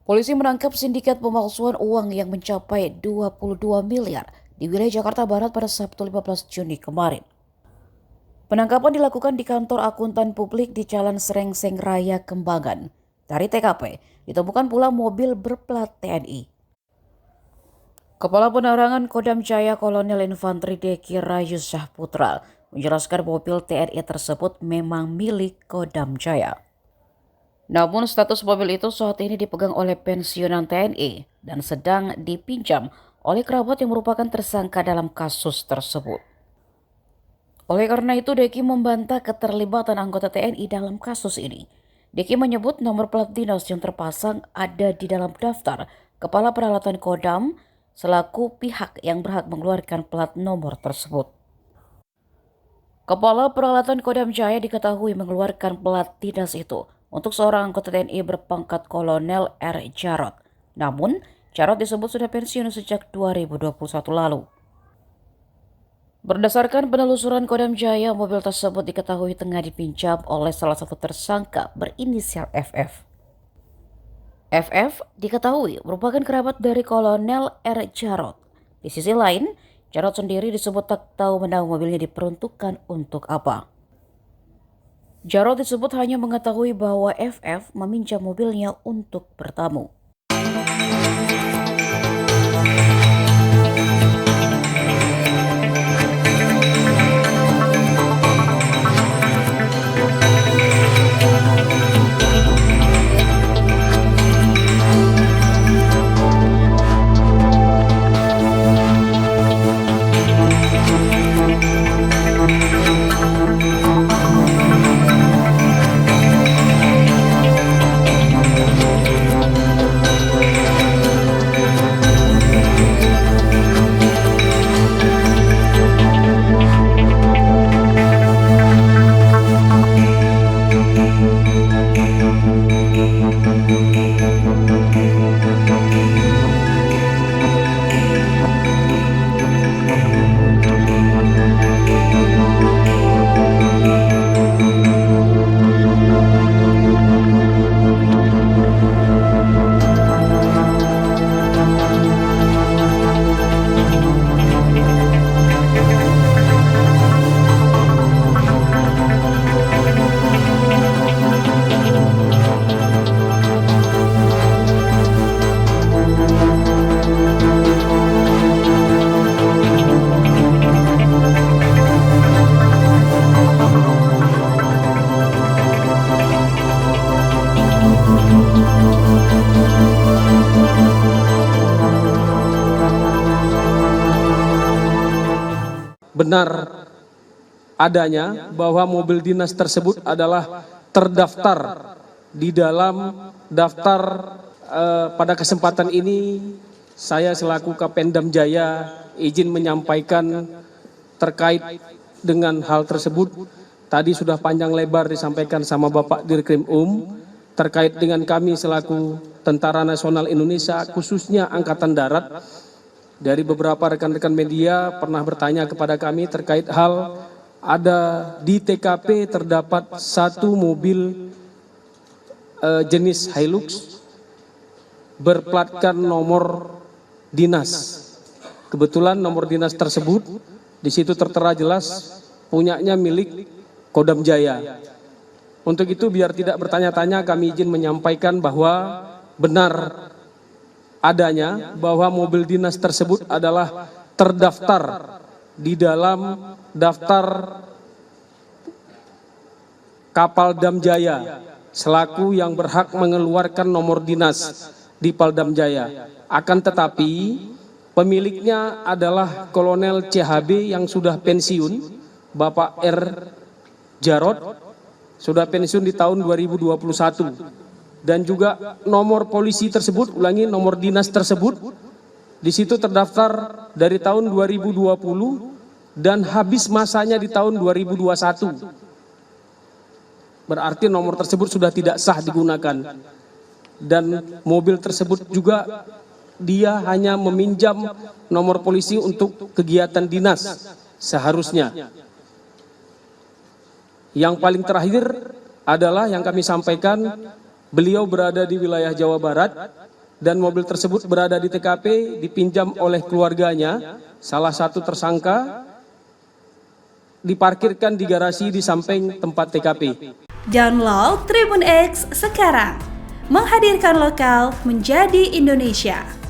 Polisi menangkap sindikat pemalsuan uang yang mencapai 22 miliar di wilayah Jakarta Barat pada Sabtu 15 Juni kemarin. Penangkapan dilakukan di kantor akuntan publik di Jalan Serengseng Raya Kembangan. Dari TKP, ditemukan pula mobil berplat TNI. Kepala Penerangan Kodam Jaya Kolonel Infanteri Deki Rayu Syahputra menjelaskan mobil TNI tersebut memang milik Kodam Jaya. Namun status mobil itu saat ini dipegang oleh pensiunan TNI dan sedang dipinjam oleh kerabat yang merupakan tersangka dalam kasus tersebut. Oleh karena itu, Deki membantah keterlibatan anggota TNI dalam kasus ini. Deki menyebut nomor plat dinas yang terpasang ada di dalam daftar Kepala Peralatan Kodam selaku pihak yang berhak mengeluarkan plat nomor tersebut. Kepala Peralatan Kodam Jaya diketahui mengeluarkan plat dinas itu untuk seorang anggota TNI berpangkat Kolonel R. Jarod. Namun, Jarod disebut sudah pensiun sejak 2021 lalu. Berdasarkan penelusuran Kodam Jaya, mobil tersebut diketahui tengah dipinjam oleh salah satu tersangka berinisial FF. FF diketahui merupakan kerabat dari Kolonel R. Jarod. Di sisi lain, Jarod sendiri disebut tak tahu menahu mobilnya diperuntukkan untuk apa. Jarod disebut hanya mengetahui bahwa FF meminjam mobilnya untuk bertamu. Benar adanya bahwa mobil dinas tersebut adalah terdaftar di dalam daftar. Pada kesempatan ini saya selaku Kapendam Jaya izin menyampaikan terkait dengan hal tersebut. Tadi sudah panjang lebar disampaikan sama Bapak Dirkrim terkait dengan kami selaku Tentara Nasional Indonesia, khususnya Angkatan Darat. Dari beberapa rekan-rekan media pernah bertanya kepada kami terkait hal ada di TKP terdapat satu mobil jenis Hilux berplatkan nomor dinas. Kebetulan nomor dinas tersebut di situ tertera jelas punyanya milik Kodam Jaya. Untuk itu biar tidak bertanya-tanya kami izin menyampaikan bahwa benar adanya bahwa mobil dinas tersebut adalah terdaftar di dalam daftar Kapaldam Jaya selaku yang berhak mengeluarkan nomor dinas di Paldam Jaya. Akan tetapi pemiliknya adalah Kolonel CHB yang sudah pensiun, Bapak R. Jarod, sudah pensiun di tahun 2021. Dan juga nomor polisi tersebut, ulangi nomor dinas tersebut, di situ terdaftar dari tahun 2020 dan habis masanya di tahun 2021. Berarti nomor tersebut sudah tidak sah digunakan. Dan mobil tersebut juga dia hanya meminjam nomor polisi untuk kegiatan dinas seharusnya. Yang paling terakhir adalah yang kami sampaikan, beliau berada di wilayah Jawa Barat dan mobil tersebut berada di TKP dipinjam oleh keluarganya. Salah satu tersangka diparkirkan di garasi di samping tempat TKP. Download Tribun X sekarang, menghadirkan lokal menjadi Indonesia.